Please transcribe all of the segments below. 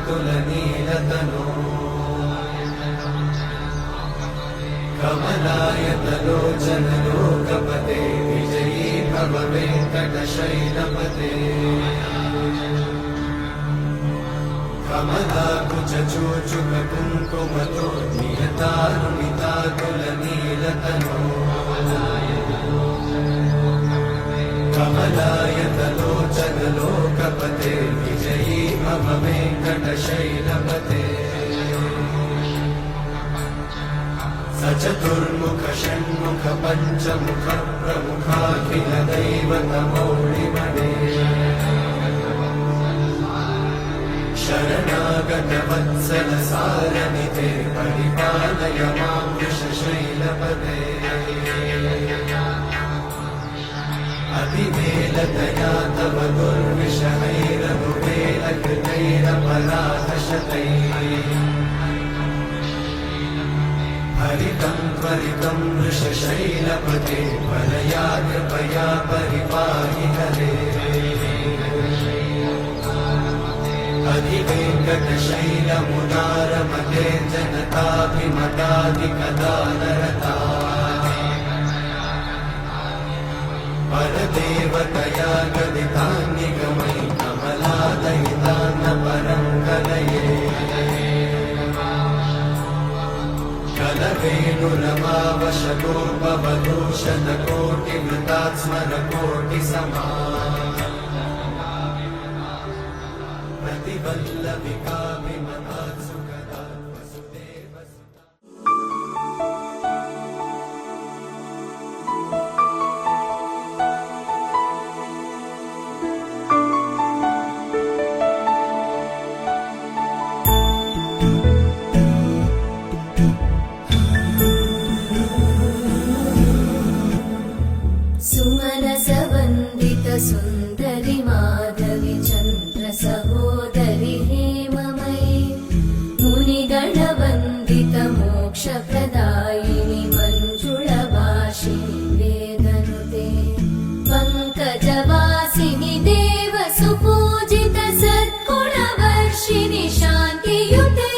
तुलनीलतनो कमलायतलोचन लोकपते विजयी भव वेङ्कटशैलपते कमलाकुचूचुक कुङ्कुमतो नियतारुणिता तुलनीलतनो कमलायतलोचन लोकपते विजयी भव वेङ्कटशैलपते सचतुर्मुख षण्मुख पञ्चमुख प्रमुखाखिल दैवतमौळिमणे शरणागत वत्सल सारनिधे परिपालय मां वृषशैलपते अभिवेलतया तव दुर्विषहैरनुवेलकृतैरपराधशतैः हरितं त्वरितं वृषशैलपते वरया कृपया परिपाहि हरे अधिवेङ्कटशैलमुदारमते जनताभिमताधिकदानरता परदेवतया गदितान्निगमयि कमलादयितान्न परं कलये कलवेणुरमावशतोपवधूशतकोटिवृतात् स्मरकोटिसमा प्रतिवल्लभिका विमतात् सुखदात् वसुदेवसुता सुन्दरि माधवि चन्द्र सहोदरि हेममयि मुनिगणवन्दित मोक्षप्रदायिनि मञ्जुळभाषिणि वेदनुते पङ्कजवासिनि देवसुपूजित सद्गुणवर्षिणि शान्तियुते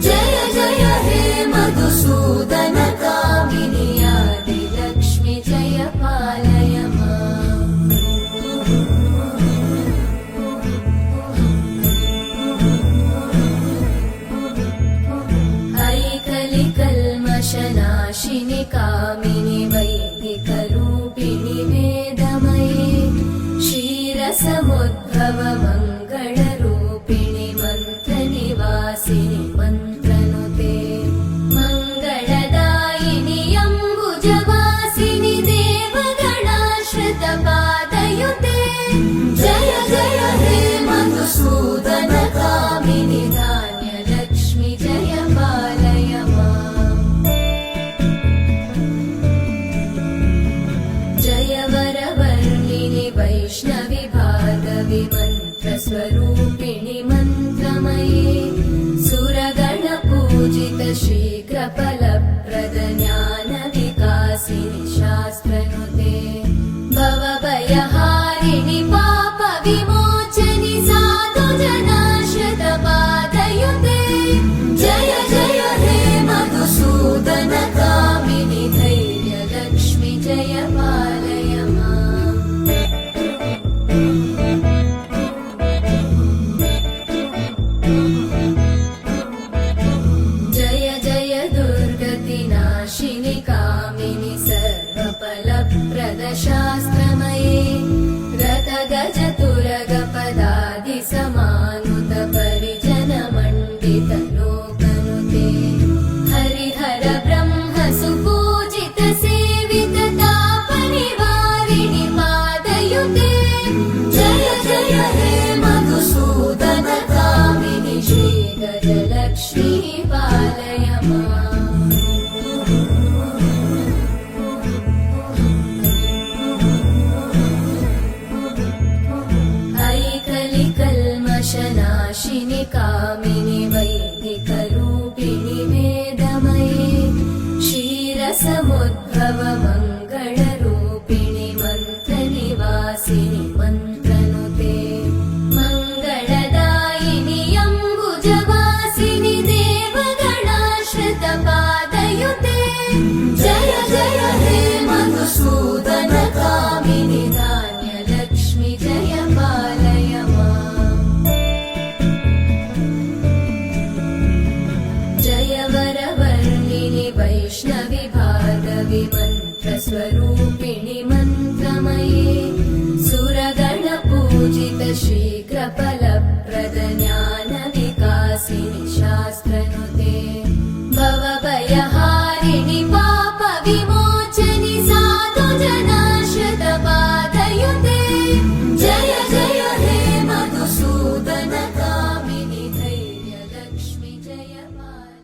जय जय हे मधुसूदन कामिनि आदिलक्ष्मि जय पालय नाशिनि कामिनि वैदिकरूपिणि वेदमये क्षीरसमुद्भव मङ्गलरूपिणि मन्त्रनिवासिनि मन्त्रनुते मङ्गलदायिनि अम्बुजवासिनि देवगणाश्रित पादयुते जय जय हे मधुसूदन कामिनि धान्यलक्ष्मि जय पालय वैष्णवि भार्गवि मन्त्रस्वरूपिणि मन्त्रमये सुरगणपूजित शीघ्रफलप्रद ज्ञानविकासिनि शास्त्रनुते भवभयहारिणि पापविमोचनि साधुजनाश्रित पादयुते जय जय हे मधुसूदन कामिनि धैर्यलक्ष्मि जय पालय कामिनि सर्वफलप्रदशास्त्रमये रथगजतुरगपदादि समानुत परिजनमण्डित लोकनुते हरिहर ब्रह्म सुपूजित सेवित तापनिवारिणि पादयुते जय जय हे मधुसूदन कामिनि श्रीगजलक्ष्मी पालय नाशिनि कामिनि वैदिकरूपिणि वेदमये क्षीरसमुद्भव मङ्गलरूपिणि मन्त्रनिवासिनि मन्त्रनुते मङ्गलदायिनि अम्बुज स्वरूपिणि मन्त्रमये सुरगणपूजित शीघ्रफलप्रद ज्ञानविकासिनि शास्त्रनुते भवभयहारिणि